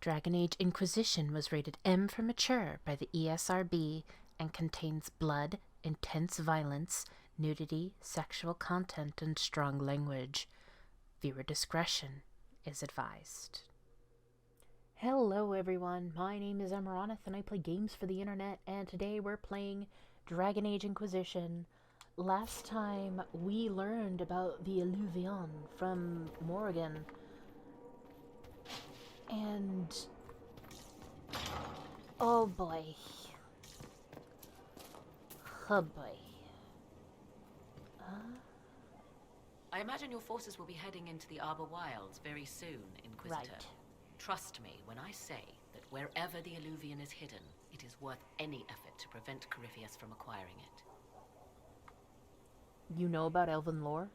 Dragon Age Inquisition was rated M for mature by the ESRB and contains blood, intense violence, nudity, sexual content, and strong language. Viewer discretion is advised. Hello everyone, my name is Amaronith and I play games for the internet, and today we're playing Dragon Age Inquisition. Last time we learned about the Illuvion from Morrigan. And oh boy. Oh boy. I imagine your forces will be heading into the Arbor Wilds very soon, Inquisitor. Right. Trust me when I say that wherever the Illuvion is hidden, it is worth any effort to prevent Corypheus from acquiring it. You know about elven lore?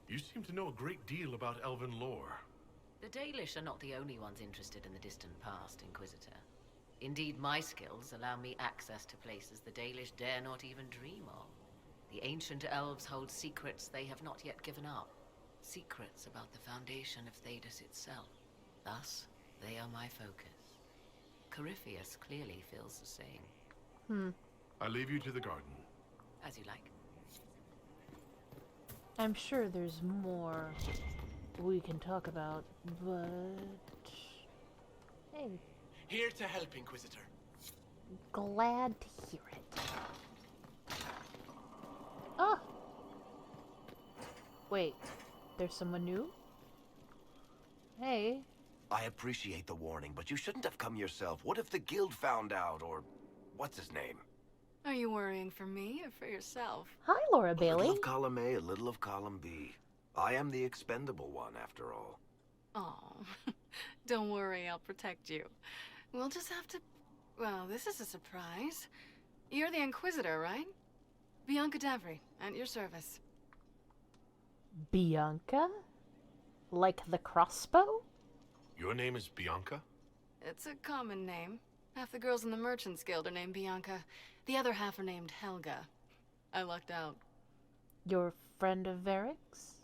You seem to know a great deal about elven lore. The Dalish are not the only ones interested in the distant past, Inquisitor. Indeed, my skills allow me access to places the Dalish dare not even dream of. The ancient elves hold secrets they have not yet given up. Secrets about the foundation of Thedas itself. Thus, they are my focus. Corypheus clearly feels the same. I leave you to the garden. As you like. I'm sure there's more we can talk about, but... Hey, Here to help, Inquisitor. glad to hear it. Oh! Wait, there's someone new? Hey. I appreciate the warning, but you shouldn't have come yourself. What if the guild found out, or... what's his name? Are you worrying for me or for yourself? Hi, Laura A Bailey. little of column A, a little of column B. I am the expendable one, after all. Oh, don't worry, I'll protect you. We'll just have to... Well, this is a surprise. You're the Inquisitor, right? Bianca Davry, at your service. Bianca? Like the crossbow? Your name is Bianca? It's a common name. Half the girls in the Merchants Guild are named Bianca. The other half are named Helga. I lucked out. Your friend of Varric's?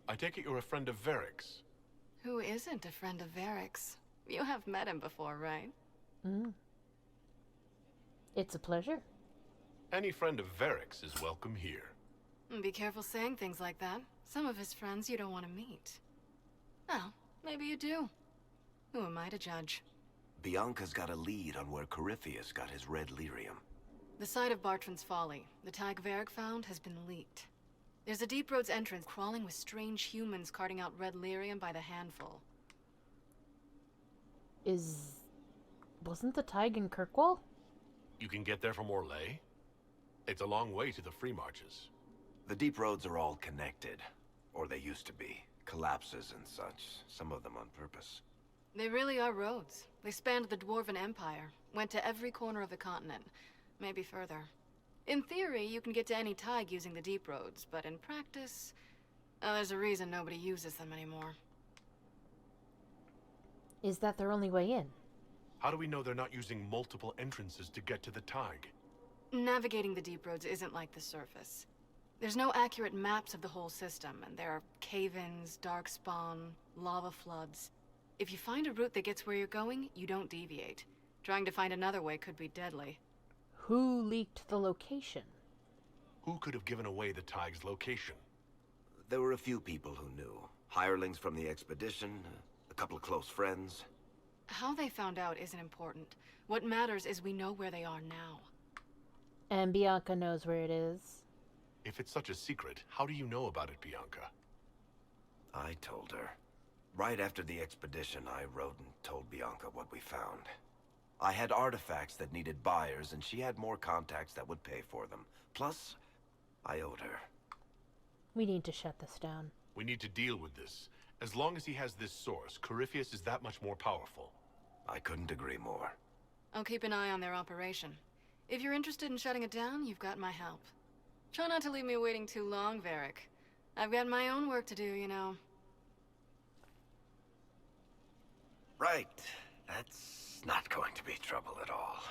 I take it you're a friend of Varric's. Who isn't a friend of Varric's? You have met him before, right? It's a pleasure. Any friend of Varric's is welcome here. Be careful saying things like that. Some of his friends you don't want to meet. Well, maybe you do. Who am I to judge? Bianca's got a lead on where Corypheus got his red lyrium. The site of Bartran's Folly, the tag Varric found, has been leaked. There's a Deep Roads entrance crawling with strange humans carting out red lyrium by the handful. Wasn't the Tig in Kirkwall? You can get there from Orlais? It's a long way to the free marches. The deep roads are all connected. Or they used to be. Collapses and such. Some of them on purpose. They really are roads. They spanned the Dwarven Empire, went to every corner of the continent, maybe further. In theory, you can get to any Tig using the deep roads, but in practice, there's a reason nobody uses them anymore. Is that their only way in? How do we know they're not using multiple entrances to get to the Tig? Navigating the deep roads isn't like the surface. There's no accurate maps of the whole system, and there are cave-ins, darkspawn, lava floods. If you find a route that gets where you're going, you don't deviate. Trying to find another way could be deadly. Who leaked the location? Who could have given away the Tig's location? There were a few people who knew. Hirelings from the expedition, a couple of close friends. How they found out isn't important. What matters is we know where they are now. And Bianca knows where it is. If it's such a secret, how do you know about it, Bianca? I told her. Right after the expedition, I wrote and told Bianca what we found. I had artifacts that needed buyers, and she had more contacts that would pay for them. Plus, I owed her. We need to shut this down. We need to deal with this. As long as he has this source, Corypheus is that much more powerful. I couldn't agree more. I'll keep an eye on their operation. If you're interested in shutting it down, you've got my help. Try not to leave me waiting too long, Varric. I've got my own work to do, you know. Right. That's not going to be trouble at all.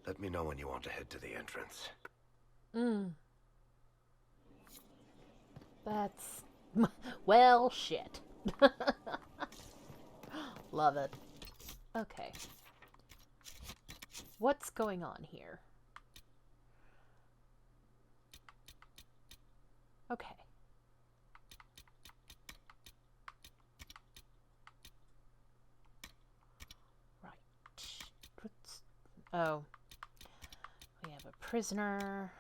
Let me know when you want to head to the entrance. That's... well, shit. Love it. Okay. What's going on here? Okay. Right. Oh. We have a prisoner.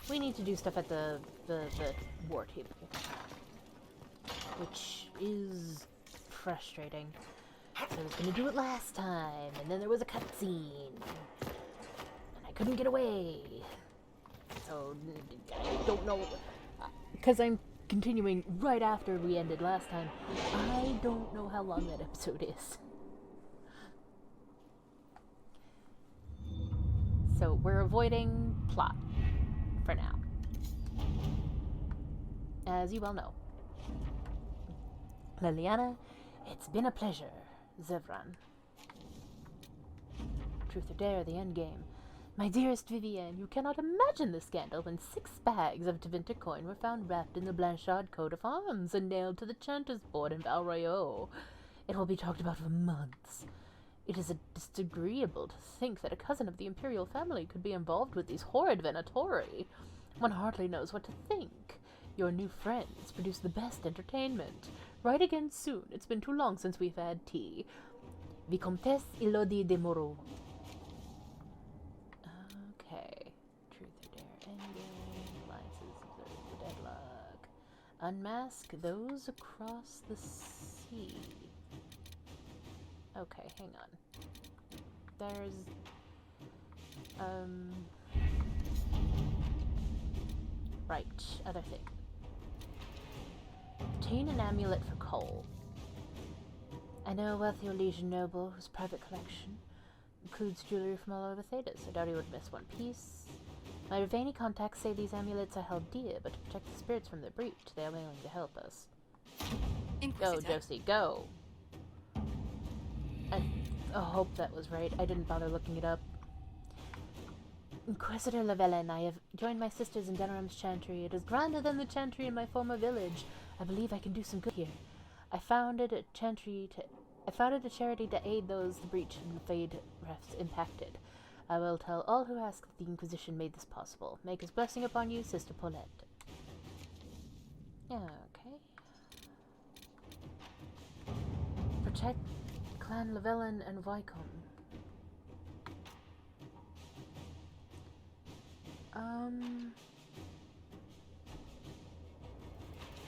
We need to do stuff at the war table. Which is frustrating. I was gonna do it last time, and then there was a cutscene. And I couldn't get away. So, I don't know. Because I'm continuing right after we ended last time. I don't know how long that episode is. So, we're avoiding plot. For now. As you well know. Leliana, it's been a pleasure, Zevran. Truth or dare, the endgame. My dearest Vivienne, you cannot imagine the scandal when 6 bags of Tevinter coin were found wrapped in the Blanchard coat of arms and nailed to the chanter's board in Valrayo. It will be talked about for months. It is disagreeable to think that a cousin of the imperial family could be involved with these horrid Venatori. One hardly knows what to think. Your new friends produce the best entertainment. Write again soon. It's been too long since we've had tea. Vicomtesse Elodie de Moreau. Okay. Truth or dare endgame. Alliances observe the deadlock. Unmask those across the sea. Okay, hang on. There's, right, other thing. Obtain an amulet for Cole. I know a wealthy Olesian noble whose private collection includes jewelry from all over Thedas. I doubt he would miss one piece. My Ravani contacts say these amulets are held dear, but to protect the spirits from their breach, they are willing to help us. Go, Josie, go! I hope that was right. I didn't bother looking it up. Inquisitor Levelen, I have joined my sisters in Denerim's chantry. It is grander than the chantry in my former village. I believe I can do some good here. I founded a charity to aid those the breach and the Fade refs impacted. I will tell all who ask that the Inquisition made this possible. Make his blessing upon you, Sister Paulette. Yeah, okay. Protect Clan Levelen and Wycombe.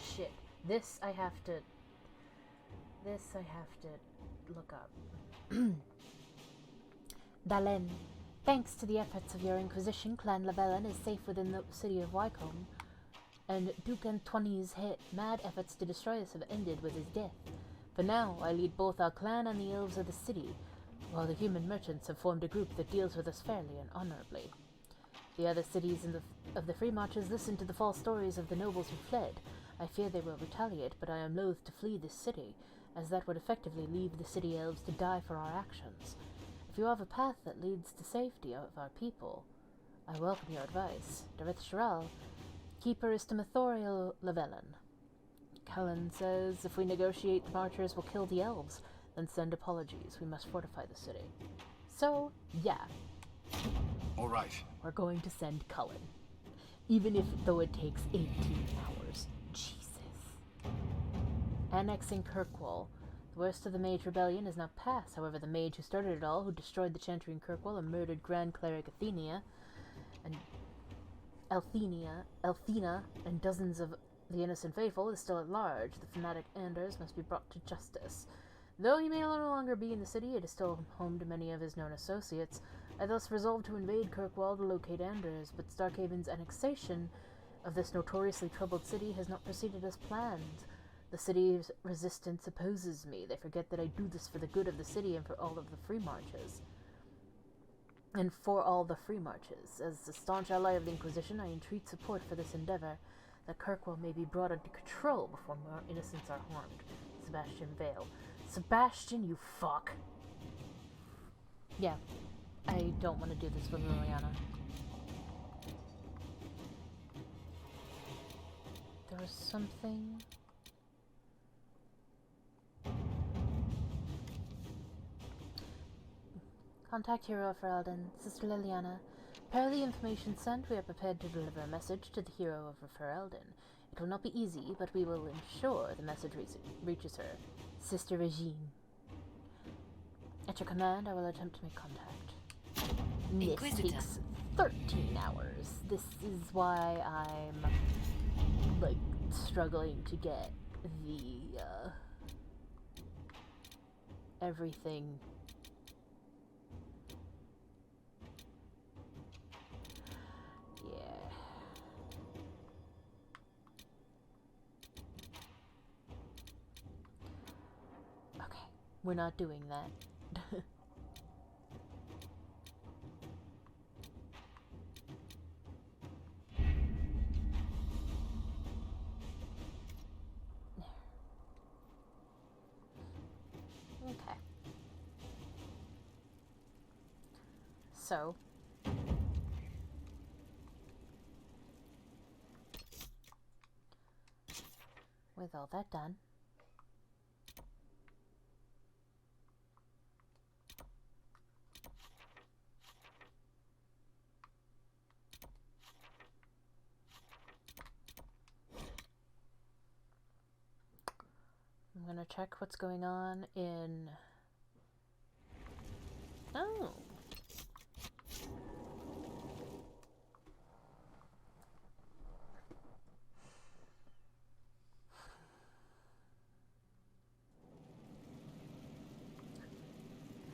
Shit. This I have to look up. Dalen. Thanks to the efforts of your Inquisition, Clan Levelen is safe within the city of Wycombe, and Duke Antoine's mad efforts to destroy us have ended with his death. For now, I lead both our clan and the elves of the city, while the human merchants have formed a group that deals with us fairly and honorably. The other cities of the Free Marchers listen to the false stories of the nobles who fled. I fear they will retaliate, but I am loath to flee this city, as that would effectively leave the city elves to die for our actions. If you have a path that leads to safety of our people, I welcome your advice. Dareth Shiral, Keeper is to Mathoriel Levelen. Cullen says if we negotiate, the Marchers will kill the elves, then send apologies. We must fortify the city. So, yeah. All right. We're going to send Cullen. Even if, though it takes 18 hours. Jesus. Annexing Kirkwall. The worst of the Mage Rebellion is now past. However, the mage who started it all, who destroyed the Chantry in Kirkwall and murdered Grand Cleric Althena, and dozens of the innocent faithful, is still at large. The fanatic Anders must be brought to justice. Though he may no longer be in the city, it is still home to many of his known associates. I thus resolved to invade Kirkwall to locate Anders, but Starkhaven's annexation of this notoriously troubled city has not proceeded as planned. The city's resistance opposes me. They forget that I do this for the good of the city and for all of the Free Marches. And for all the Free Marches. As a staunch ally of the Inquisition, I entreat support for this endeavor, that Kirkwall may be brought under control before more innocents are harmed. Sebastian Vale. Sebastian, you fuck! Yeah. I don't want to do this with Leliana. was something. Contact hero of Ferelden, Sister Leliana. Per the information sent, we are prepared to deliver a message to the hero of Ferelden. It will not be easy, but we will ensure the message reaches her. Sister Regine. At your command, I will attempt to make contact. This Inquisitor. takes 13 hours. This is why I'm, like, struggling to get the, everything. Yeah. Okay, we're not doing that. Okay. So. With all that done. I'm gonna check what's going on in... Oh.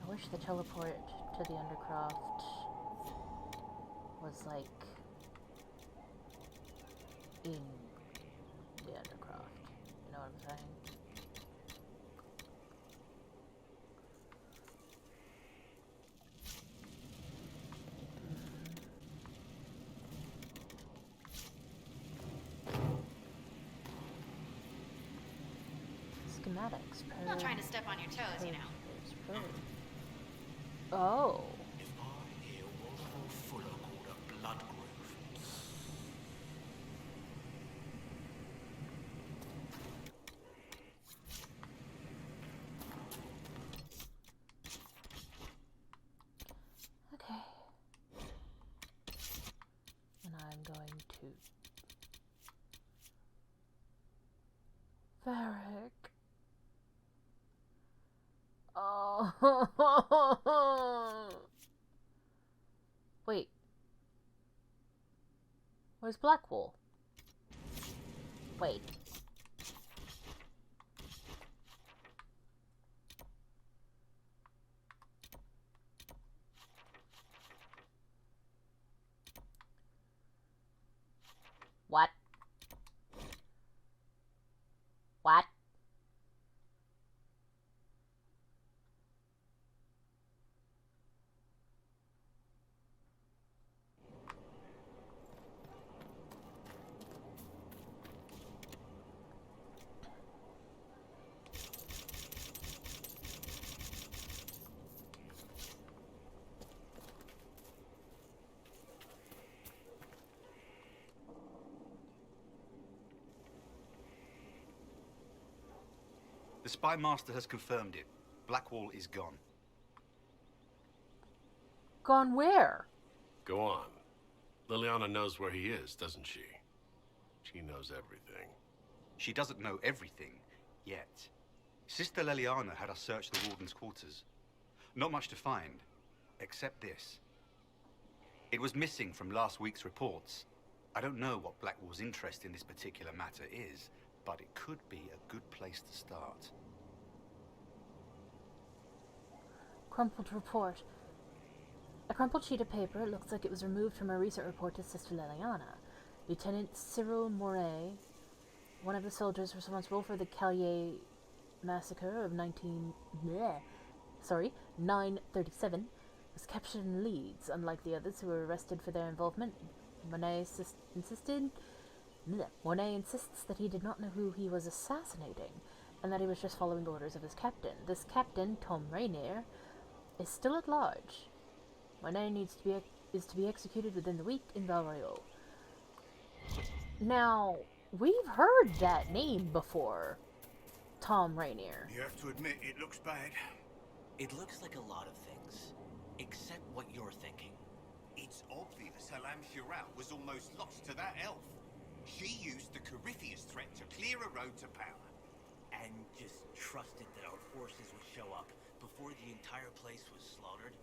I wish the teleport to the Undercroft was like in the Undercroft. You know what I'm saying? Schematics. I'm not trying to step on your toes, you know. Oh. If I hear Warden Fuller called a blood grove, Okay. And I'm going to Varric. Oh. Wait. Where's Blackwall? Wait. What? What? the spy master has confirmed it. Blackwall is gone. Gone where? Go on. Leliana knows where he is, doesn't she? She knows everything. She doesn't know everything, yet. Sister Leliana had us search the Warden's quarters. Not much to find, except this. It was missing from last week's reports. I don't know what Blackwall's interest in this particular matter is, but it could be a good place to start. Crumpled report. A crumpled sheet of paper. It looks like it was removed from a recent report to Sister Leliana. Lieutenant Cyril Moret, one of the soldiers responsible for the Calais massacre of 937, was captured in Leeds. Unlike the others who were arrested for their involvement, Monet insists that he did not know who he was assassinating, and that he was just following orders of his captain. This captain, Tom Rainier, is still at large. Monet is to be executed within the week in Valrio. Now, We've heard that name before. Tom Rainier. You have to admit, it looks bad. It looks like a lot of things, except what you're thinking. It's obvious Alam Shiral was almost lost to that elf. She used the Corypheus threat to clear a road to power. And just trusted that our forces would show up before the entire place was slaughtered?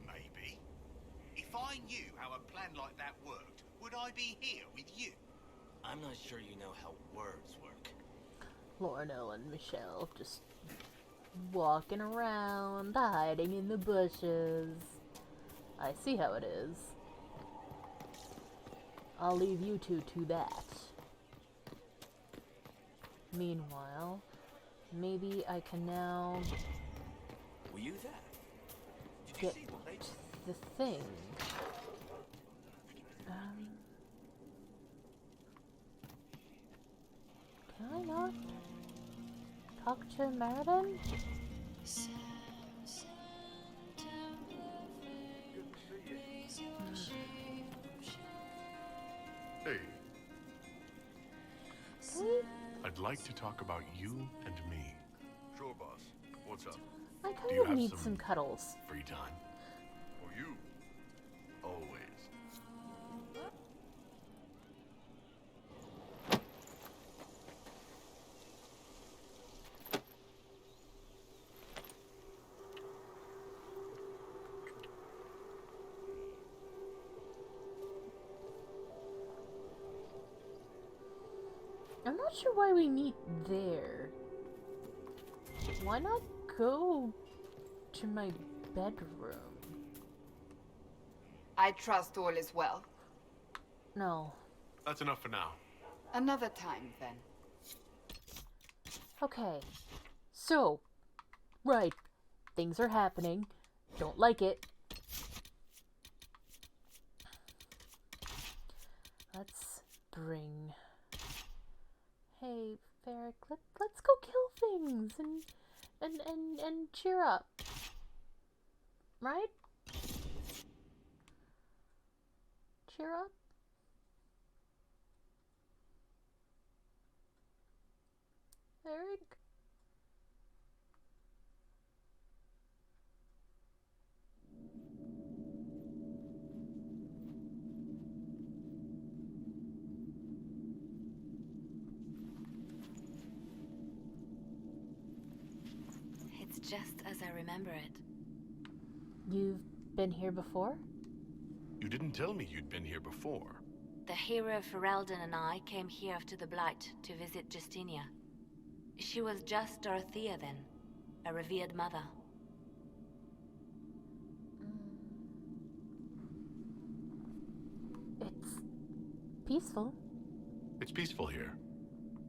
Maybe. If I knew how a plan like that worked, would I be here with you? I'm not sure you know how words work. Lorno and Michelle just walking around, hiding in the bushes. I see how it is. I'll leave you two to that. Meanwhile, maybe I can now Were you there? Did you get see what they did? the thing. Can I not talk to Meriden? Hey, Really? I'd like to talk about you and me. Sure, boss. What's up? I Do kind you of have need some- some cuddles. Free time? For you. Always. I'm not sure why we meet there. Why not go to my bedroom? I trust all is well. No. That's enough for now. Another time, then. Okay. So, right. Things are happening. Don't like it. Let's bring... Hey, Varric, let's go kill things and cheer up. Right? Cheer up? Varric? It's just as I remember it. You've been here before? You didn't tell me you'd been here before. The hero Ferelden and I came here after the Blight to visit Justinia. She was just Dorothea then, a revered mother. It's peaceful. It's peaceful here.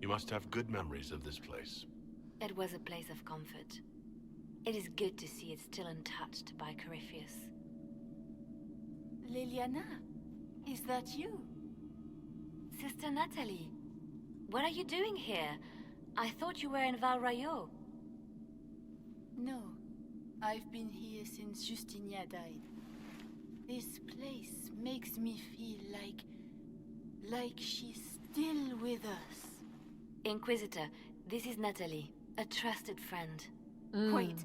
You must have good memories of this place. It was a place of comfort. It is good to see it still untouched by Corypheus. Leliana, is that you? Sister Natalie, what are you doing here? I thought you were in Val Rayo. No, I've been here since Justinia died. This place makes me feel like she's still with us. Inquisitor, this is Natalie, a trusted friend. Wait,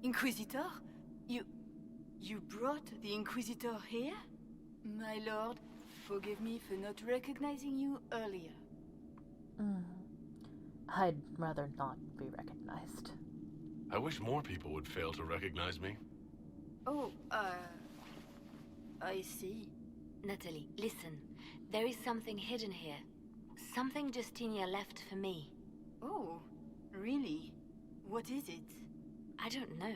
Inquisitor? You brought the Inquisitor here? My lord, forgive me for not recognizing you earlier. I'd rather not be recognized. I wish more people would fail to recognize me. Oh, I see. Natalie, listen. There is something hidden here. Something Justinia left for me. Oh, really? What is it? I don't know,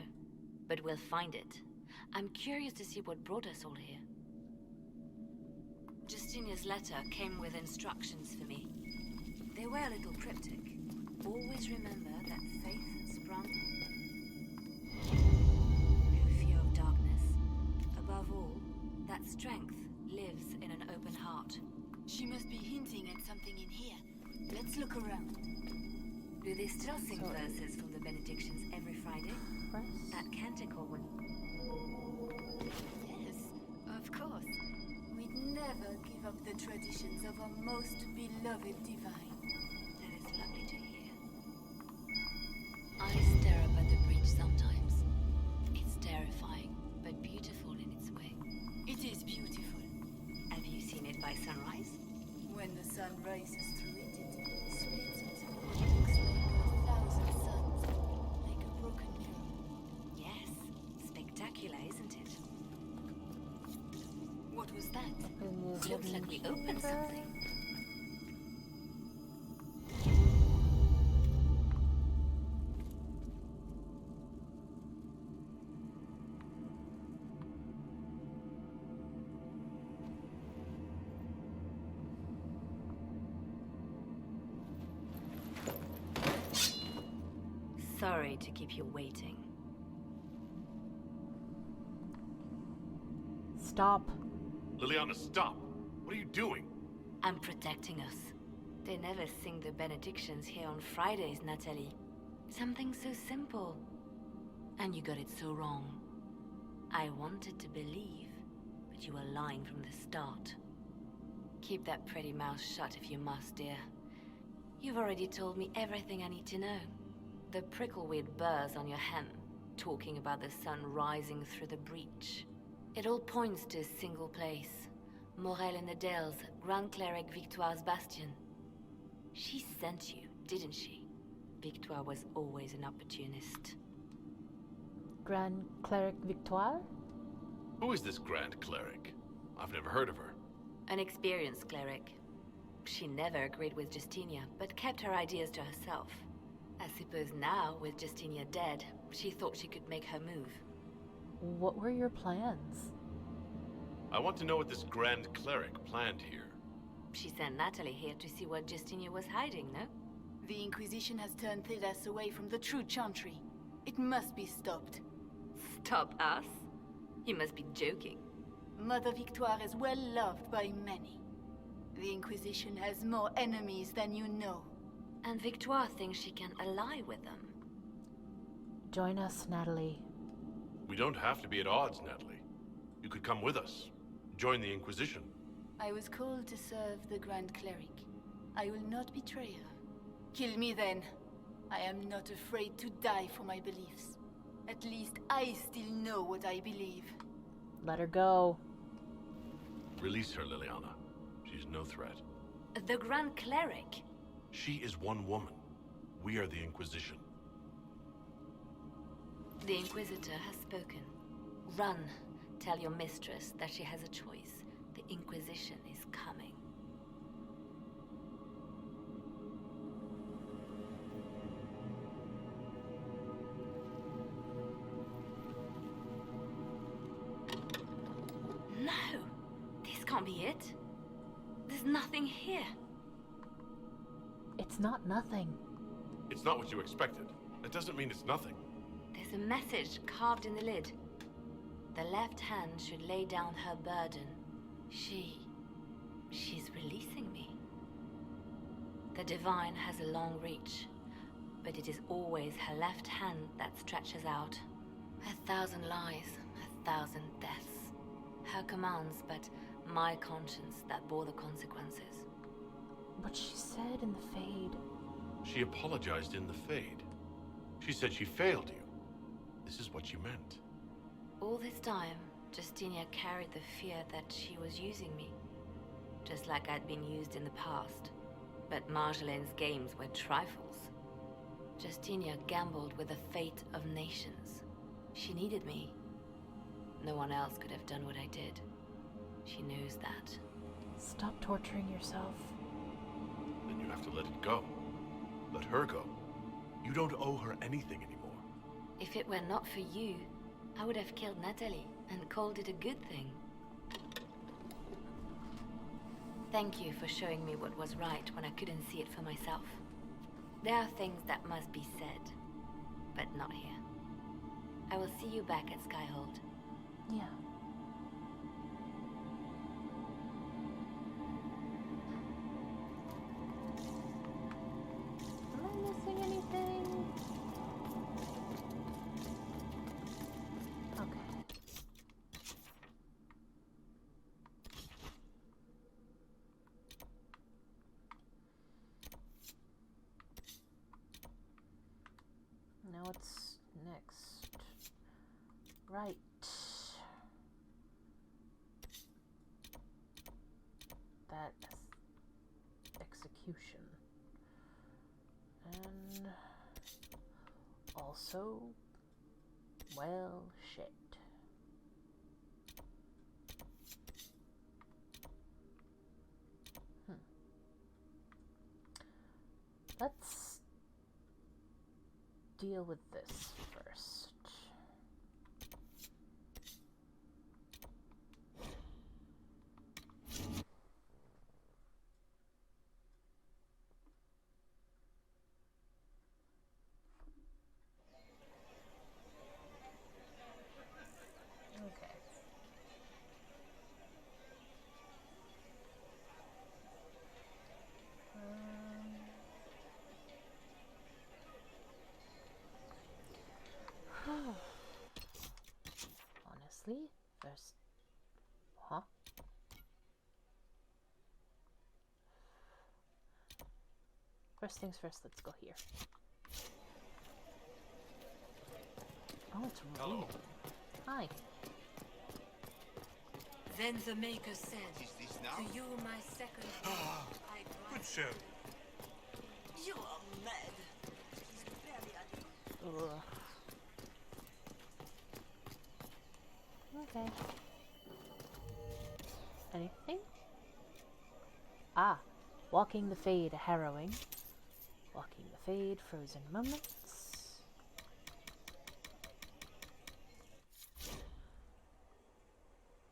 but we'll find it. I'm curious to see what brought us all here. Justinia's letter came with instructions for me. They were a little cryptic. Always remember that faith sprung no fear of darkness. Above all, that strength lives in an open heart. She must be hinting at something in here. Let's look around. Do they still sing verses from the benedictions every Friday? That canticle one. Yes, of course. We'd never give keep up the traditions of our most beloved divine. That is lovely to hear. I stare up at the breach sometimes. It's terrifying, but beautiful in its way. It is beautiful. Have you seen it by sunrise? When the sun rises through it, it splits it. It looks like 1,000 suns, like a broken mirror. Yes, spectacular, isn't it? What was that? Looks like we opened something. Sorry to keep you waiting. Stop. Leliana, stop! What are you doing? I'm protecting us. They never sing the benedictions here on Fridays, Natalie. Something so simple. And you got it so wrong. I wanted to believe, but you were lying from the start. Keep that pretty mouth shut if you must, dear. You've already told me everything I need to know. The prickleweed burrs on your hem, talking about the sun rising through the breach. It all points to a single place. Morel in the Dales, Grand Cleric Victoire's bastion. She sent you, didn't she? Victoire was always an opportunist. Grand Cleric Victoire? Who is this Grand Cleric? I've never heard of her. An experienced cleric. She never agreed with Justinia, but kept her ideas to herself. I suppose now, with Justinia dead, she thought she could make her move. What were your plans? I want to know what this Grand Cleric planned here. She sent Natalie here to see what Justinia was hiding, no? The Inquisition has turned Thedas away from the true chantry. It must be stopped. Stop us? You must be joking. Mother Victoire is well loved by many. The Inquisition has more enemies than you know. And Victoire thinks she can ally with them. Join us, Natalie. We don't have to be at odds, Natalie. You could come with us. Join the Inquisition. I was called to serve the Grand Cleric. I will not betray her. Kill me then. I am not afraid to die for my beliefs. At least I still know what I believe. Let her go. Release her, Leliana. She's no threat. The Grand Cleric? She is one woman. We are the Inquisition. The Inquisitor has spoken. Run. Tell your mistress that she has a choice. The Inquisition is coming. No! This can't be it. There's nothing here. It's not nothing. It's not what you expected. That doesn't mean it's nothing. There's a message carved in the lid. The left hand should lay down her burden. She's releasing me. The Divine has a long reach, but it is always her left hand that stretches out. 1,000 lies, 1,000 deaths. Her commands, but my conscience that bore the consequences. What she said in the Fade. She apologized in the Fade. She said she failed you. This is what you meant. All this time, Justinia carried the fear that she was using me. Just like I'd been used in the past. But Marjolaine's games were trifles. Justinia gambled with the fate of nations. She needed me. No one else could have done what I did. She knows that. Stop torturing yourself. Then you have to let it go. Let her go. You don't owe her anything anymore. If it were not for you, I would have killed Natalie and called it a good thing. Thank you for showing me what was right when I couldn't see it for myself. There are things that must be said, but not here. I will see you back at Skyhold. Yeah. Am I missing anything? Okay. what's next? Right. That execution. And also, well, shit. Let's deal with this first. Okay. Honestly, first, huh? First things first, let's go here. Oh, it's raining. Hi. Then the Maker said, Is this now? to you my second born, I Good show. You are mad. He's very unusual. Ugh. Okay. Anything? Ah, walking the fade, harrowing. Walking the fade, frozen moments.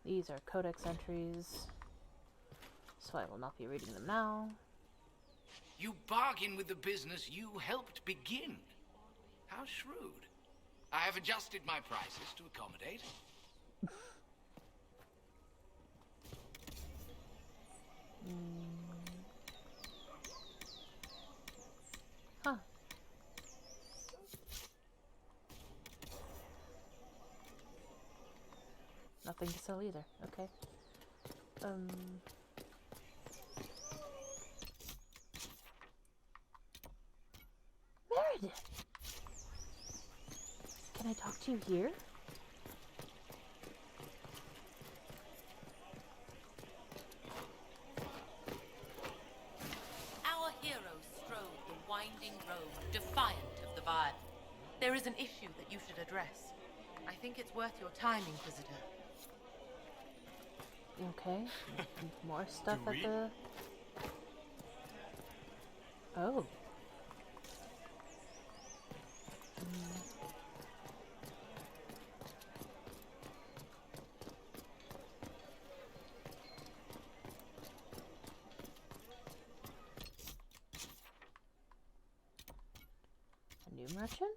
These are codex entries, so I will not be reading them now. You bargain with the business you helped begin. How shrewd. I have adjusted my prices to accommodate. Huh. Nothing to sell either. Okay. Meredith! Can I talk to you here? Our heroes strode the winding road, defiant of the vibe. There is an issue that you should address. I think it's worth your time, Inquisitor. Okay. More stuff at the... Oh. A new merchant?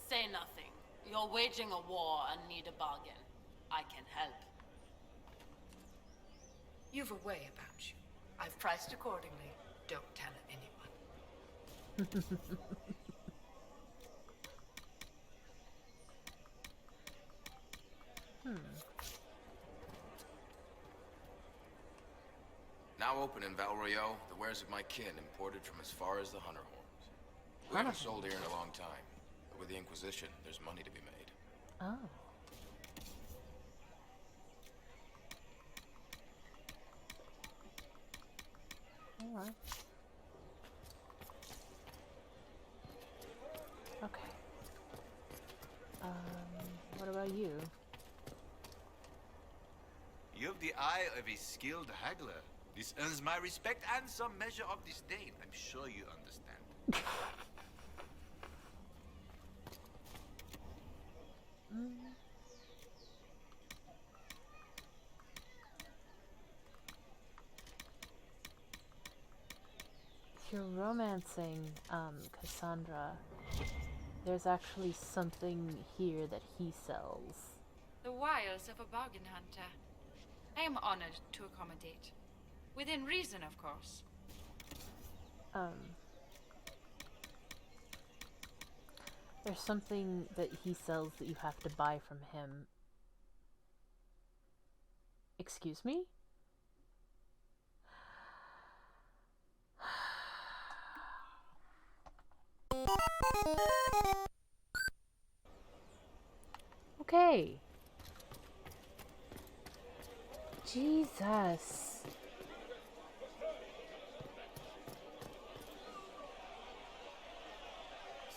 Say nothing. You're waging a war and need a bargain. I can help. You've a way about you. I've priced accordingly. Don't tell anyone. Now open in Val Royeaux, the wares of my kin imported from as far as the Hunter Horns. We haven't sold here in a long time, but with the Inquisition, there's money to be made. Oh. Alright. Okay. What about you? You have the eye of a skilled haggler. This earns my respect and some measure of disdain. I'm sure you understand. If you're romancing Cassandra, there's actually something here that he sells. The wiles of a bargain hunter. I am honored to accommodate. Within reason, of course. There's something that he sells that you have to buy from him. Excuse me? Okay. Jesus.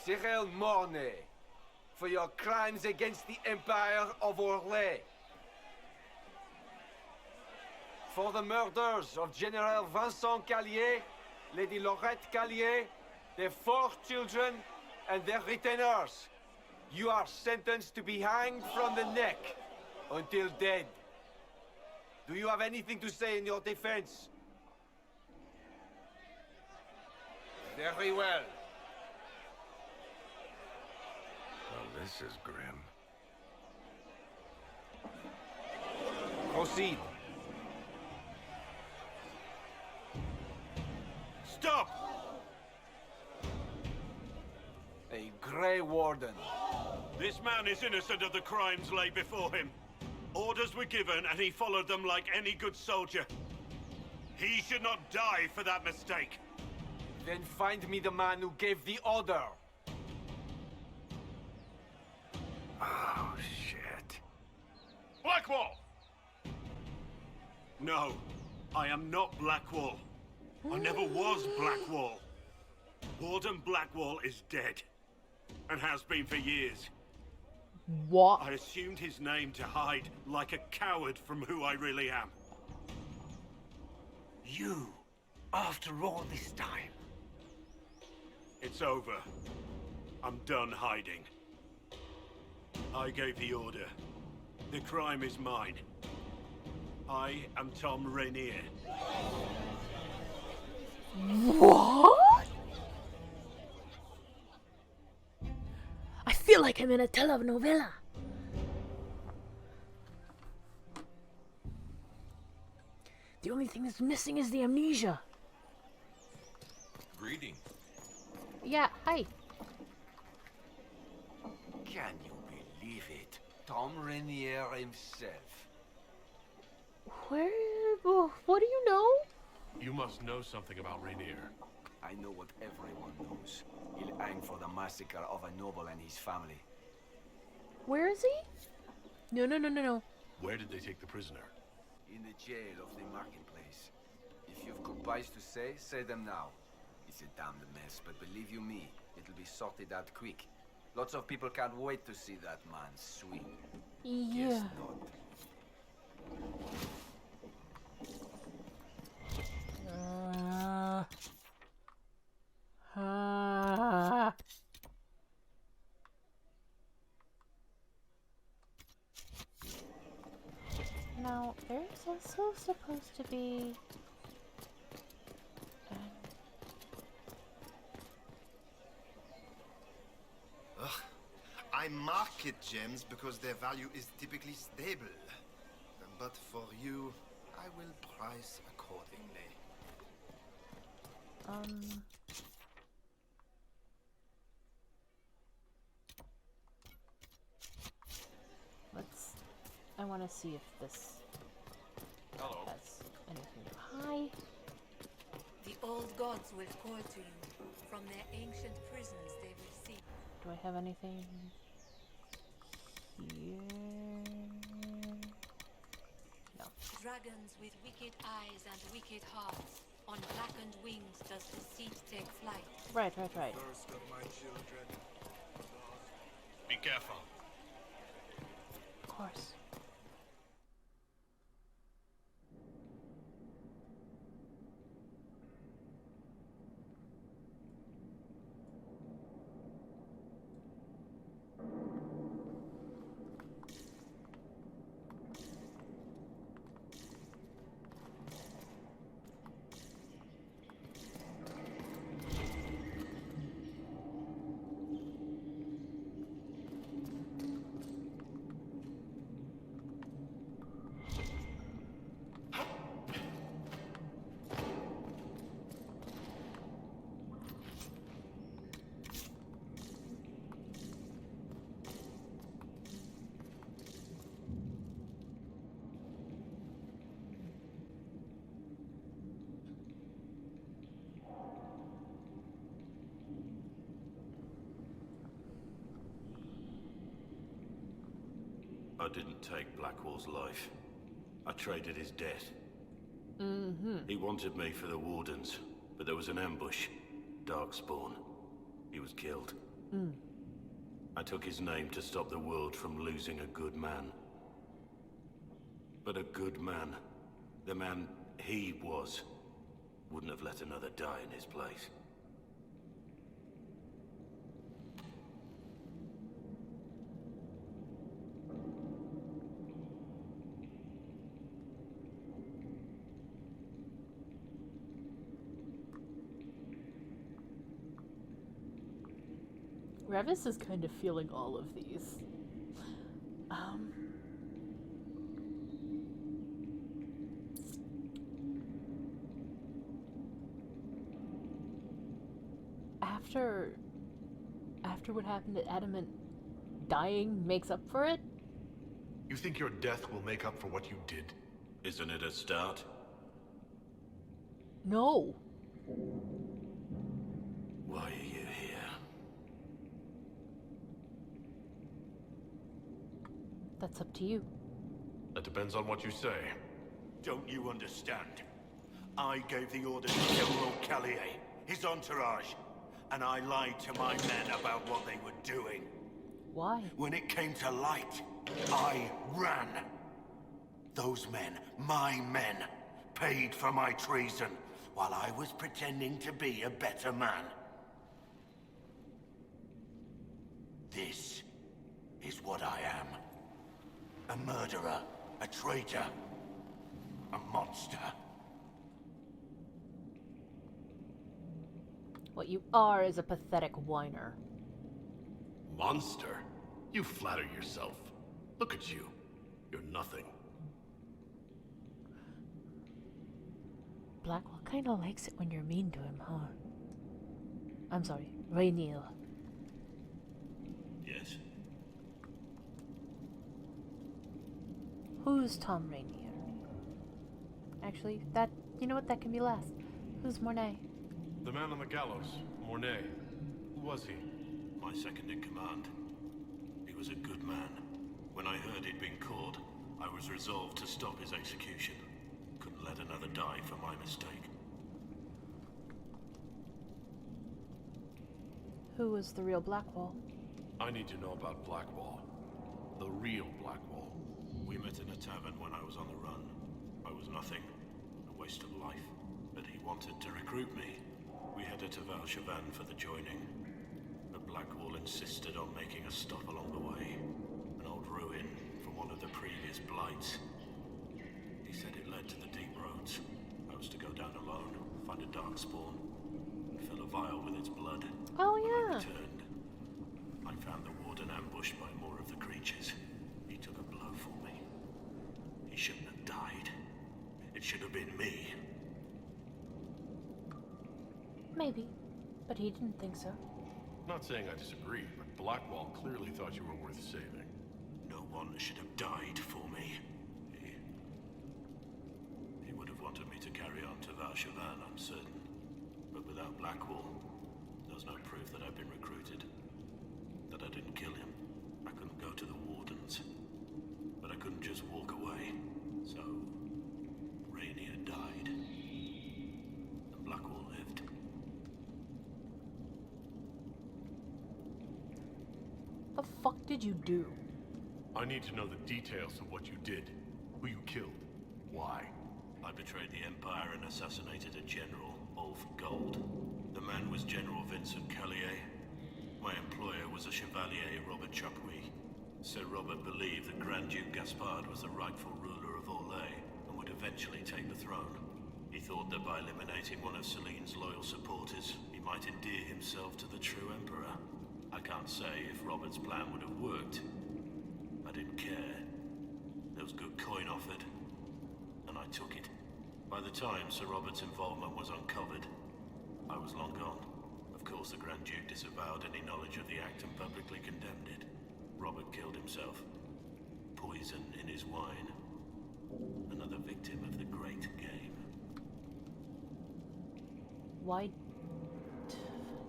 Cyril Mornay, for your crimes against the Empire of Orlais. For the murders of General Vincent Callier, Lady Laurette Callier, their 4 children, and their retainers. You are sentenced to be hanged from the neck until dead. Do you have anything to say in your defense? Very well. Well, this is grim. Proceed. Stop! A Grey Warden. This man is innocent of the crimes laid before him. Orders were given and he followed them like any good soldier. He should not die for that mistake. Then find me the man who gave the order. Oh, shit. Blackwall! No, I am not Blackwall. I never was Blackwall. Warden Blackwall is dead, and has been for years. What? I assumed his name to hide like a coward from who I really am. You, after all this time. It's over. I'm done hiding. I gave the order. The crime is mine. I am Tom Rainier. What? I feel like I'm in a telenovela. The only thing that's missing is the amnesia. Greetings. Yeah, hi. Can you believe it? Tom Rainier himself. Where? What do you know? You must know something about Rainier. I know what everyone knows. He'll hang for the massacre of a noble and his family. Where is he? No. Where did they take the prisoner? In the jail of the marketplace. If you've goodbyes to say them now. It's a damned mess, but believe you me, it'll be sorted out quick. Lots of people can't wait to see that man swing. Yeah. Guess not. Now, there's also supposed to be... Ugh. I market gems because their value is typically stable. But for you, I will price accordingly. I want to see if this has anything to... Hi. The old gods will call to you from their ancient prisons they will see. Do I have anything here? No. Dragons with wicked eyes and wicked hearts. On blackened wings does deceit take flight. Right. First of my children. Be careful. Of course. I didn't take Blackwall's life. I traded his death. He wanted me for the Wardens, but there was an ambush. Darkspawn. He was killed. I took his name to stop the world from losing a good man. But a good man, the man he was, wouldn't have let another die in his place. Revas is kind of feeling all of these. After what happened to Adamant, dying makes up for it? You think your death will make up for what you did? Isn't it a start? No. Why are you here? That's up to you. That depends on what you say. Don't you understand? I gave the order to General Callier, his entourage, and I lied to my men about what they were doing. Why? When it came to light, I ran. Those men, my men, paid for my treason, while I was pretending to be a better man. This is what I am. A murderer, a traitor, a monster. What you are is a pathetic whiner. Monster? You flatter yourself. Look at you. You're nothing. Blackwall kinda likes it when you're mean to him, huh? I'm sorry, Rainier. Yes. Who's Tom Rainier? Actually, you know what, that can be last. Who's Mornay? The man on the gallows, Mornay. Who was he? My second in command. He was a good man. When I heard he'd been caught, I was resolved to stop his execution. Couldn't let another die for my mistake. Who was the real Blackwall? I need to know about Blackwall. The real Blackwall. We met in a tavern when I was on the run. I was nothing. A waste of life. But he wanted to recruit me. We headed to Valshavan for the joining. But Blackwall insisted on making a stop along the way. An old ruin from one of the previous blights. He said it led to the deep roads. I was to go down alone, find a darkspawn, and fill a vial with its blood. Oh, when yeah. I returned, I found the warden ambushed by more of the creatures. He took a blow for me. He shouldn't have died. It should have been me. Maybe, but he didn't think so. Not saying I disagree, but Blackwall clearly thought you were worth saving. No one should have died for me. He would have wanted me to carry on to Valshavan, I'm certain. But without Blackwall, there's no proof that I've been recruited. That I didn't kill him. I couldn't go to the Wardens. But I couldn't just walk away. So, Rainier died. And Blackwall lived. The fuck did you do? I need to know the details of what you did. Who you killed. Why? I betrayed the Empire and assassinated a general, all for gold. The man was General Vincent Callier. My employer was a Chevalier, Robert Chapuis. Sir Robert believed that Grand Duke Gaspard was the rightful ruler of Orlais and would eventually take the throne. He thought that by eliminating one of Celine's loyal supporters, he might endear himself to the true Emperor. I can't say if Robert's plan would have worked. I didn't care. There was good coin offered, and I took it. By the time Sir Robert's involvement was uncovered, I was long gone. Of course, the Grand Duke disavowed any knowledge of the act and publicly condemned it. Robert killed himself. Poison in his wine. Another victim of the great game. Why?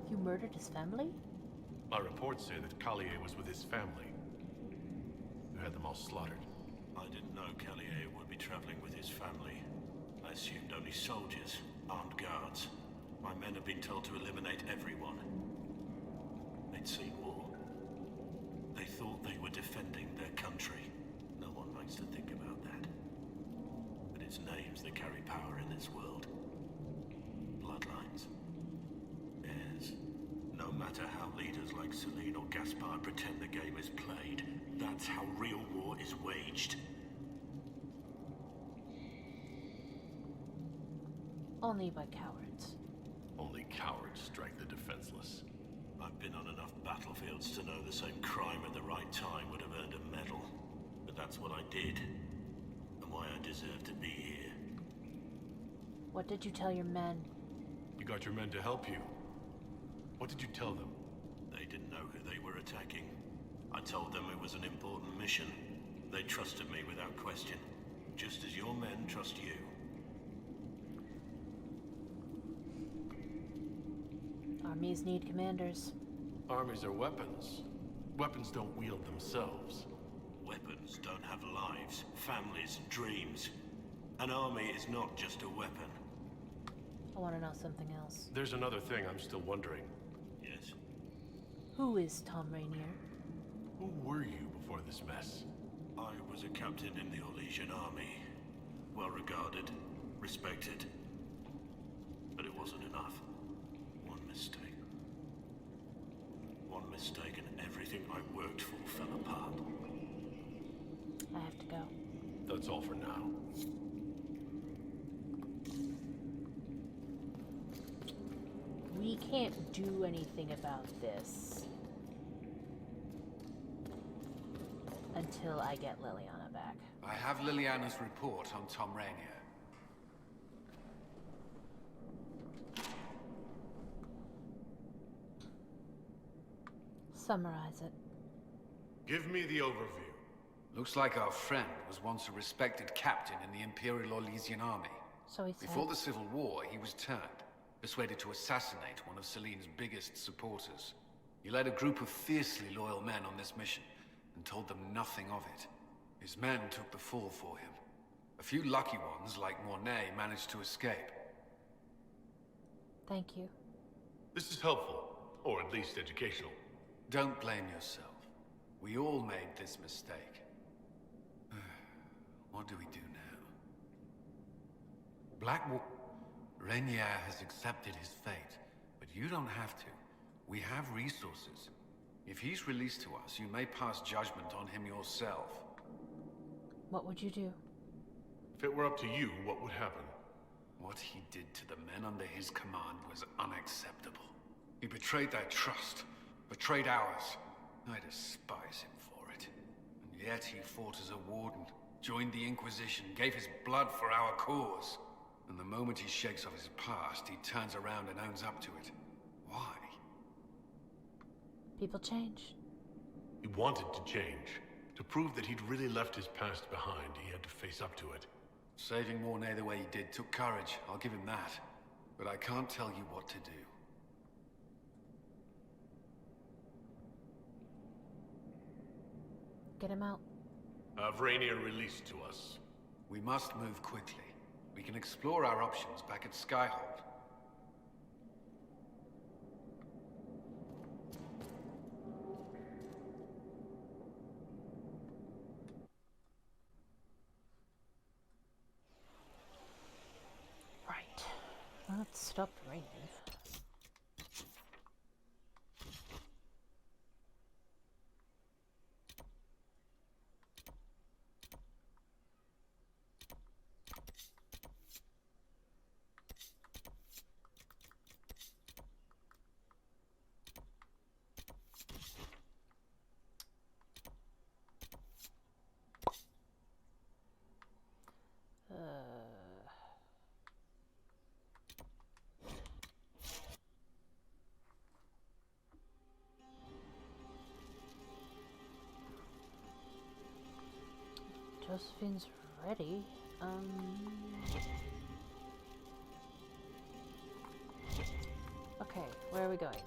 You murdered his family? My reports say that Callier was with his family. You had had them all slaughtered. I didn't know Callier would be traveling with his family. I assumed only soldiers, armed guards. My men have been told to eliminate everyone. They'd seen war. They thought they were defending their country. No one likes to think about that. But it's names that carry power in this world. Bloodlines. Heirs. No matter how leaders like Celine or Gaspard pretend the game is played, that's how real war is waged. Only by cowards. Only cowards strike the defenseless. I've been on enough battlefields to know the same crime at the right time would have earned a medal. But that's what I did, and why I deserve to be here. What did you tell your men? You got your men to help you. What did you tell them? They didn't know who they were attacking. I told them it was an important mission. They trusted me without question, just as your men trust you. Armies need commanders. Armies are weapons. Weapons don't wield themselves. Weapons don't have lives, families, dreams. An army is not just a weapon. I want to know something else. There's another thing I'm still wondering. Yes? Who is Tom Rainier? Who were you before this mess? I was a captain in the Orlesian army. Well regarded, respected. But it wasn't enough. One mistake. One mistake and everything I worked for fell apart. I have to go. That's all for now. We can't do anything about this until I get Leliana back. I have Leliana's report on Tom Rainier. Summarize it. Give me the overview. Looks like our friend was once a respected captain in the Imperial Orlesian army. So he said. Before the Civil War, he was turned, persuaded to assassinate one of Celine's biggest supporters. He led a group of fiercely loyal men on this mission, and told them nothing of it. His men took the fall for him. A few lucky ones, like Mornay, managed to escape. Thank you. This is helpful, or at least educational. Don't blame yourself. We all made this mistake. What do we do now? Blackwall... Rainier has accepted his fate, but you don't have to. We have resources. If he's released to us, you may pass judgment on him yourself. What would you do? If it were up to you, what would happen? What he did to the men under his command was unacceptable. He betrayed their trust, betrayed ours. I despise him for it. And yet he fought as a warden, joined the Inquisition, gave his blood for our cause. And the moment he shakes off his past, he turns around and owns up to it. Why? People change. He wanted to change. To prove that he'd really left his past behind, he had to face up to it. Saving Mornay the way he did took courage, I'll give him that. But I can't tell you what to do. Get him out. Have Rainier released to us. We must move quickly. We can explore our options back at Skyhold. Right. Well, it stopped raining. Josephine's ready. Okay, where are we going?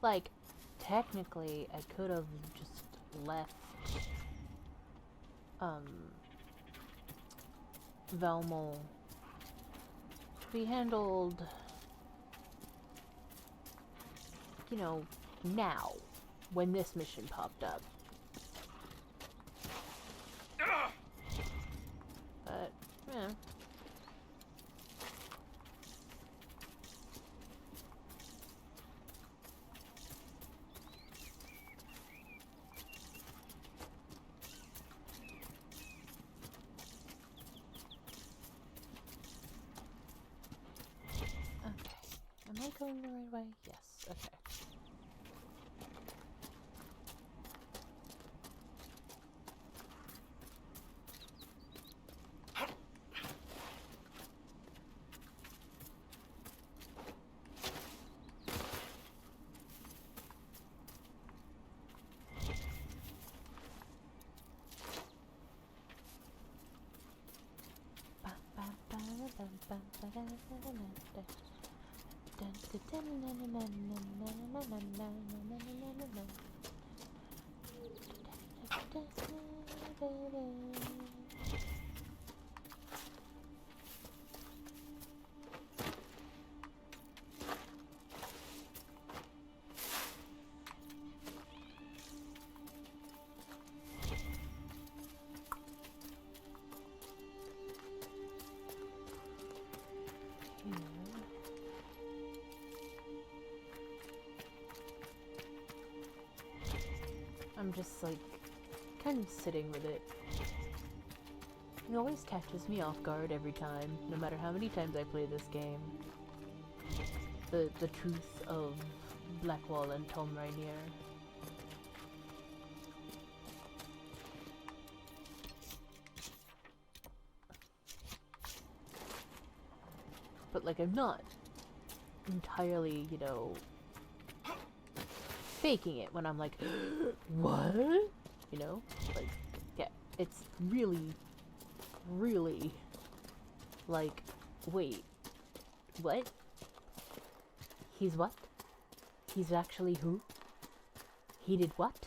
like, technically, I could have just left, Velmol to be handled, you know, now, when this mission popped up. But, yeah. Am I going the right way? Yes, okay. I'm just like kind of sitting with it. It always catches me off guard every time, no matter how many times I play this game. The truth of Blackwall and Tom Rainier. But like, I'm not entirely, you know, faking it when I'm like, what? You know? Like, yeah, it's really, really, like, wait, what? He's what? He's actually who? He did what?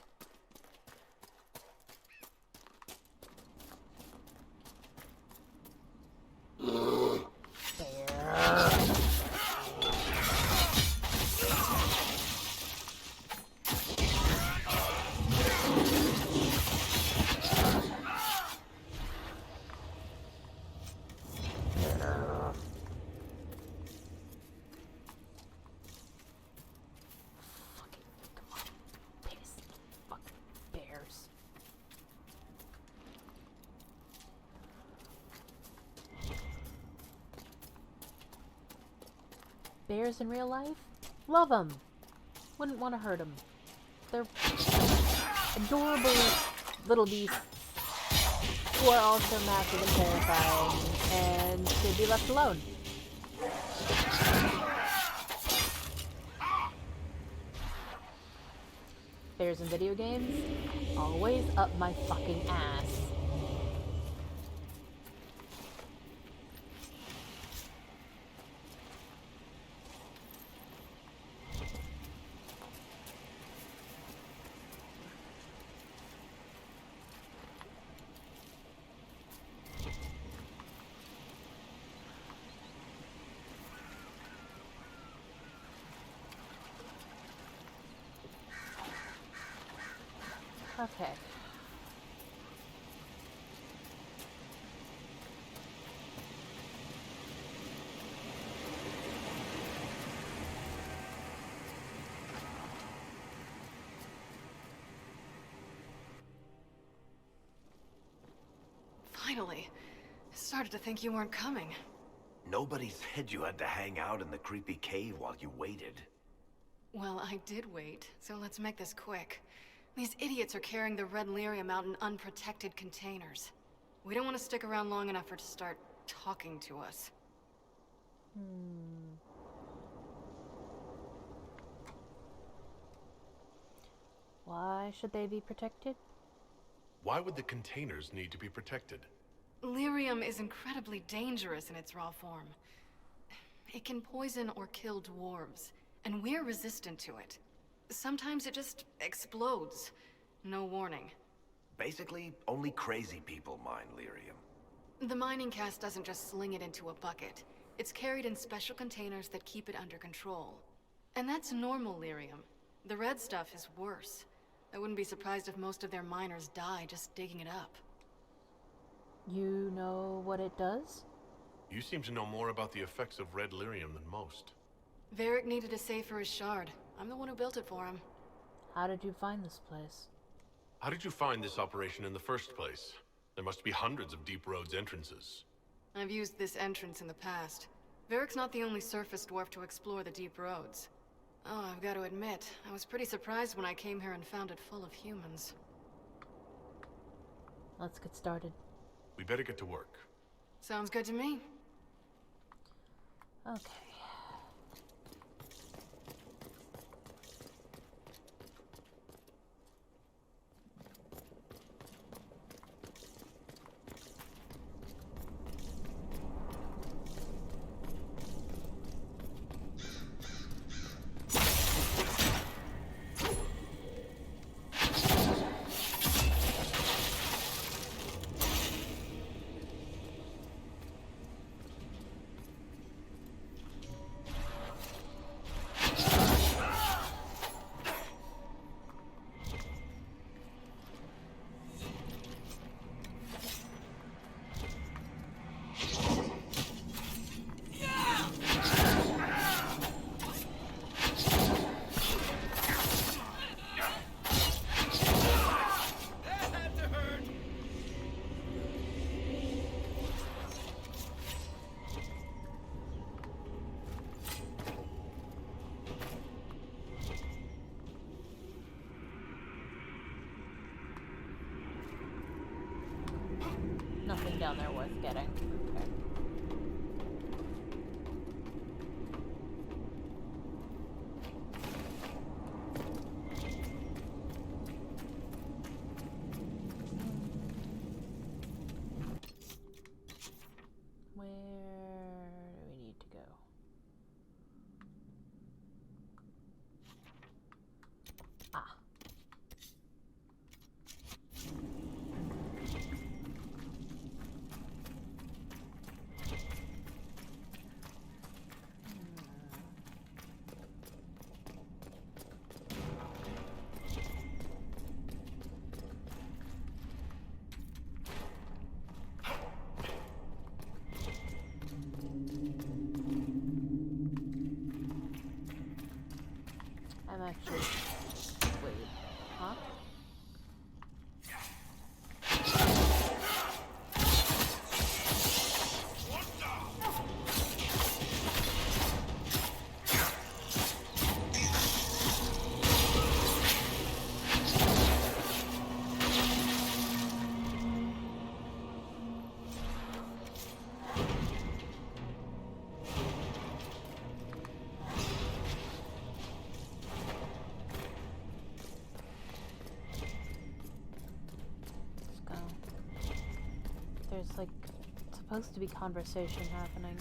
Bears in real life? Love them! Wouldn't want to hurt them. They're adorable little beasts who are also massive and terrifying and should be left alone. Bears in video games? Always up my fucking ass. Okay. Finally. I started to think you weren't coming. Nobody said you had to hang out in the creepy cave while you waited. Well, I did wait, so let's make this quick. These idiots are carrying the red lyrium out in unprotected containers. We don't want to stick around long enough for it to start talking to us. Why should they be protected? Why would the containers need to be protected? Lyrium is incredibly dangerous in its raw form. It can poison or kill dwarves, and we're resistant to it. Sometimes it just explodes. No warning. Basically, only crazy people mine lyrium. The mining cast doesn't just sling it into a bucket. It's carried in special containers that keep it under control. And that's normal lyrium. The red stuff is worse. I wouldn't be surprised if most of their miners die just digging it up. You know what it does? You seem to know more about the effects of red lyrium than most. Varric needed a safe for his shard. I'm the one who built it for him. How did you find this place? How did you find this operation in the first place? There must be hundreds of Deep Road's entrances. I've used this entrance in the past. Varric's not the only surface dwarf to explore the Deep Roads. Oh, I've got to admit, I was pretty surprised when I came here and found it full of humans. Let's get started. We better get to work. Sounds good to me. Okay. Nothing down there worth getting. Okay. Where do we need to go? Ah. I'm actually... Wait. Huh? There's like supposed to be conversation happening.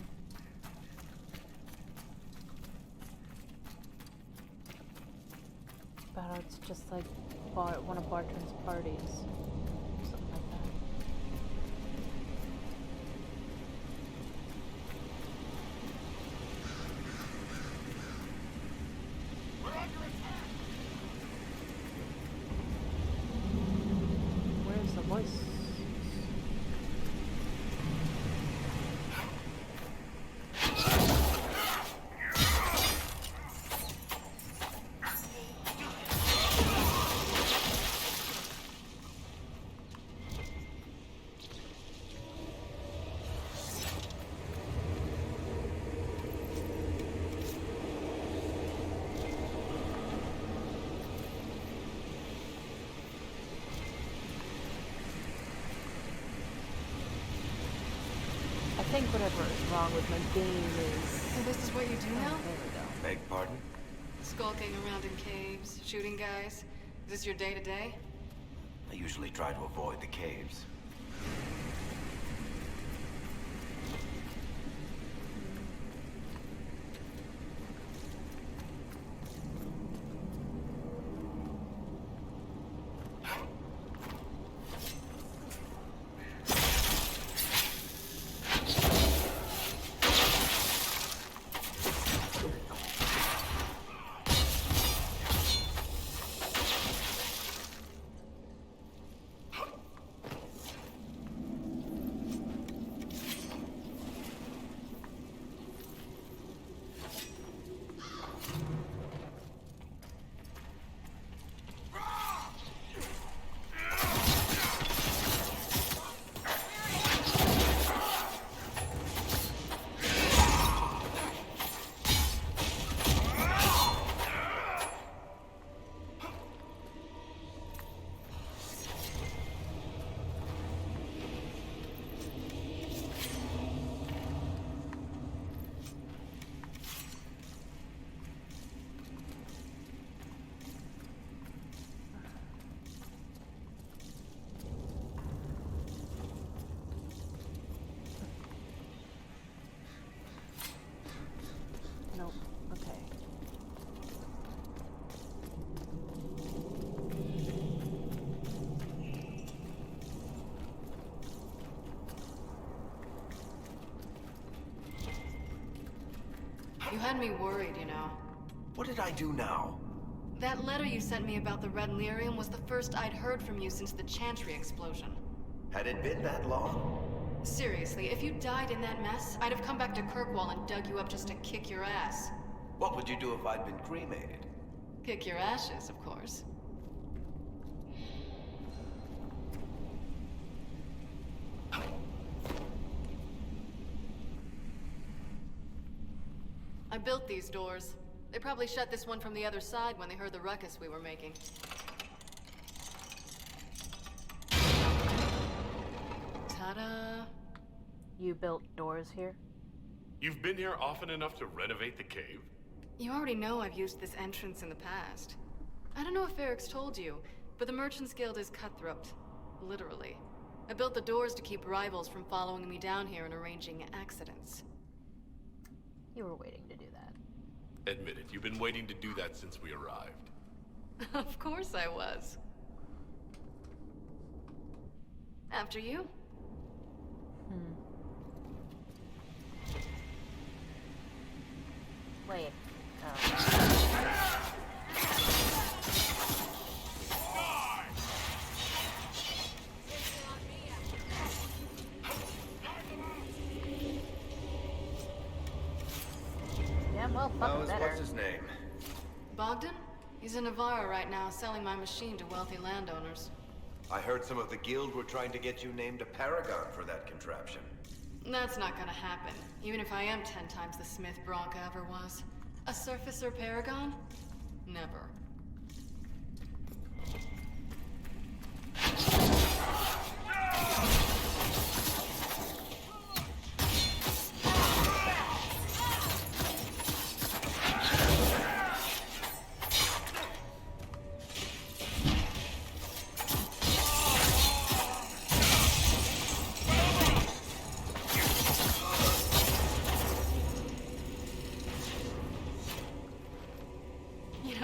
But it's just like one of Bartram's parties. Something like that. Where's the voice? I think whatever is wrong with my game is... So this is what you do now? There we go. Beg pardon? Skulking around in caves, shooting guys. Is this your day-to-day? I usually try to avoid the caves. You had me worried, you know. What did I do now? That letter you sent me about the Red Lyrium was the first I'd heard from you since the Chantry explosion. Had it been that long? Seriously, if you died in that mess, I'd have come back to Kirkwall and dug you up just to kick your ass. What would you do if I'd been cremated? Kick your ashes, of course. I built these doors. They probably shut this one from the other side when they heard the ruckus we were making. Ta-da! You built doors here? You've been here often enough to renovate the cave? You already know I've used this entrance in the past. I don't know if Varric's told you, but the Merchants Guild is cutthroat. Literally. I built the doors to keep rivals from following me down here and arranging accidents. You were waiting to do that. Admit it, you've been waiting to do that since we arrived. Of course I was. After you? Wait. Yeah, well, fucking better. What's his name? Bogdan? He's in Navarra right now, selling my machine to wealthy landowners. I heard some of the guild were trying to get you named a paragon for that contraption. That's not gonna happen, even if I am 10 times the Smith Bronca ever was. A surfacer paragon? Never.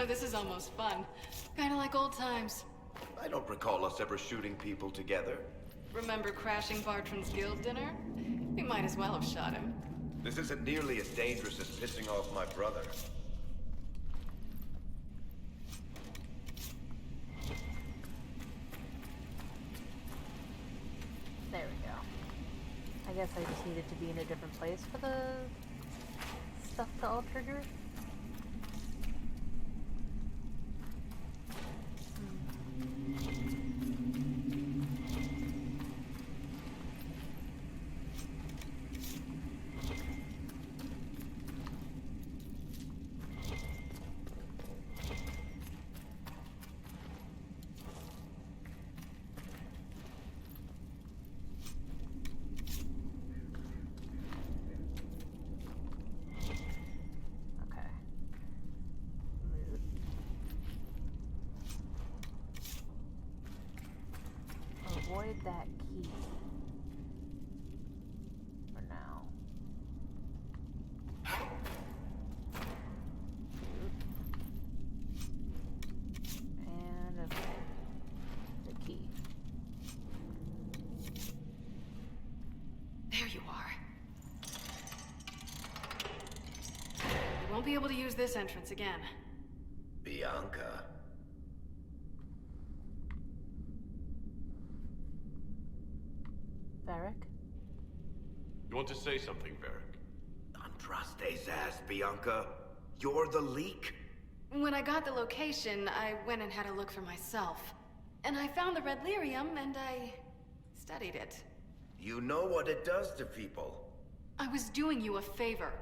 This is almost fun. Kinda like old times. I don't recall us ever shooting people together. Remember crashing Bartran's guild dinner? We might as well have shot him. This isn't nearly as dangerous as pissing off my brother. There we go. I guess I just needed to be in a different place for the stuff to all trigger. Avoid that key for now. And okay, the key. There you are. You won't be able to use this entrance again. Bianca. Varric? You want to say something, Varric? Andraste's ass, Bianca. You're the leak? When I got the location, I went and had a look for myself. And I found the Red Lyrium, and I studied it. You know what it does to people. I was doing you a favor.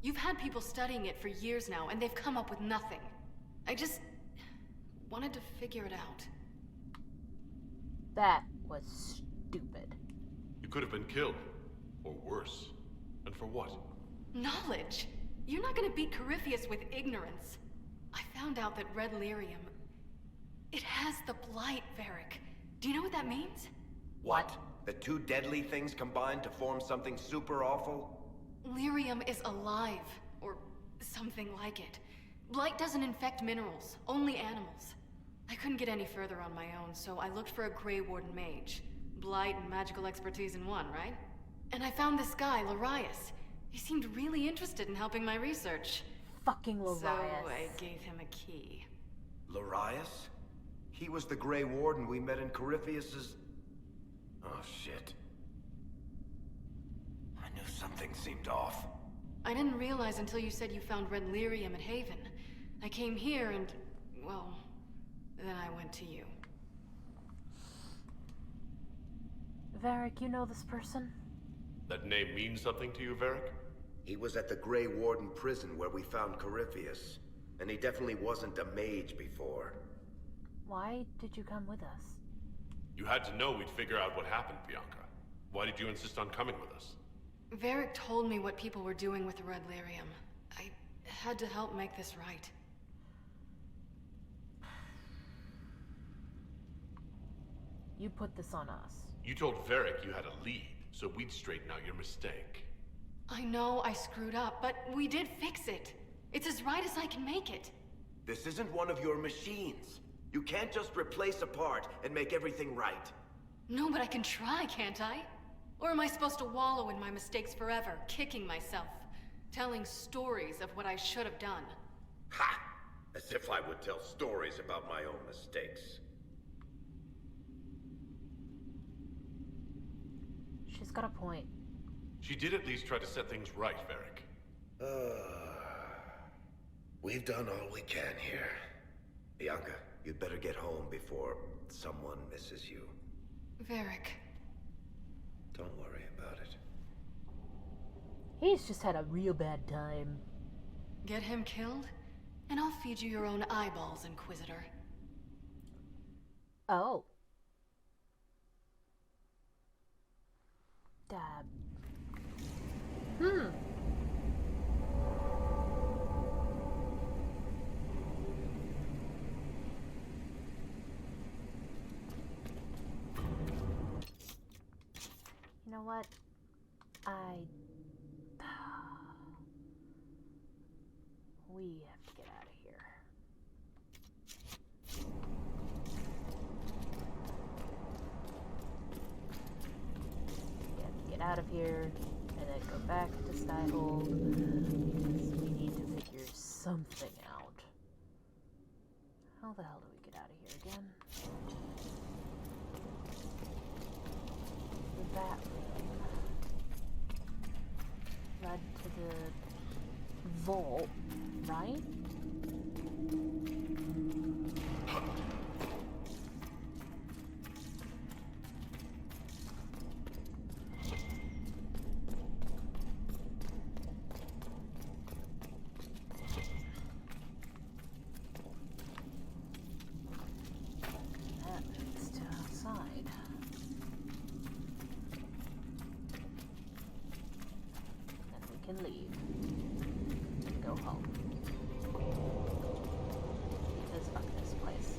You've had people studying it for years now, and they've come up with nothing. I just wanted to figure it out. That was stupid. You could have been killed. Or worse. And for what? Knowledge! You're not gonna beat Corypheus with ignorance. I found out that Red Lyrium... it has the Blight, Varric. Do you know what that means? What? The two deadly things combined to form something super awful? Lyrium is alive. Or something like it. Blight doesn't infect minerals, only animals. I couldn't get any further on my own, so I looked for a Grey Warden mage. Blight and magical expertise in one, right? And I found this guy, Larius. He seemed really interested in helping my research. Fucking Larius. So I gave him a key. Larius? He was the Grey Warden we met in Corypheus's... Oh, shit. I knew something seemed off. I didn't realize until you said you found red lyrium at Haven. I came here and, well, then I went to you. Varric, you know this person? That name means something to you, Varric? He was at the Grey Warden prison where we found Corypheus. And he definitely wasn't a mage before. Why did you come with us? You had to know we'd figure out what happened, Bianca. Why did you insist on coming with us? Varric told me what people were doing with the red lyrium. I had to help make this right. You put this on us. You told Varric you had a lead, so we'd straighten out your mistake. I know I screwed up, but we did fix it. It's as right as I can make it. This isn't one of your machines. You can't just replace a part and make everything right. No, but I can try, can't I? Or am I supposed to wallow in my mistakes forever, kicking myself, telling stories of what I should have done? Ha! As if I would tell stories about my own mistakes. She's got a point. She did at least try to set things right, Varric. We've done all we can here. Bianca, you'd better get home before someone misses you. Varric. Don't worry about it. He's just had a real bad time. Get him killed, and I'll feed you your own eyeballs, Inquisitor. Oh. Dab. You know what? We have to get out of here. We have to get out of here and then go back to Skyhold because we need to figure something out. How the hell do we get out of here again? That led to the vault, right? That leads to outside. Can leave and go home because fuck this place.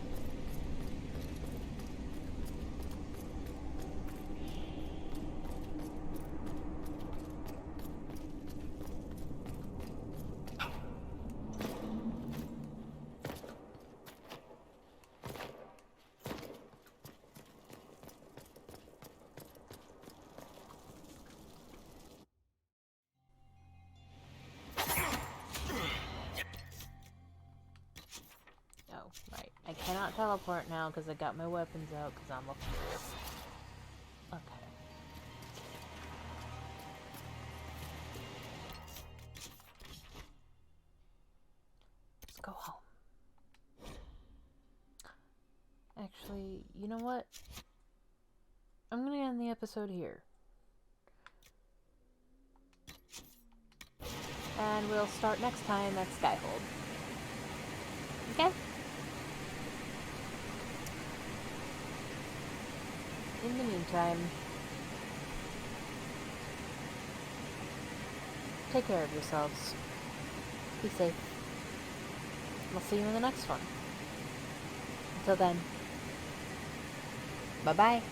Right. I cannot teleport now because I got my weapons out because I'm a fool. Okay. Let's go home. Actually, you know what? I'm gonna end the episode here. And we'll start next time at Skyhold. Okay? In the meantime, take care of yourselves. Be safe. We'll see you in the next one. Until then, bye-bye.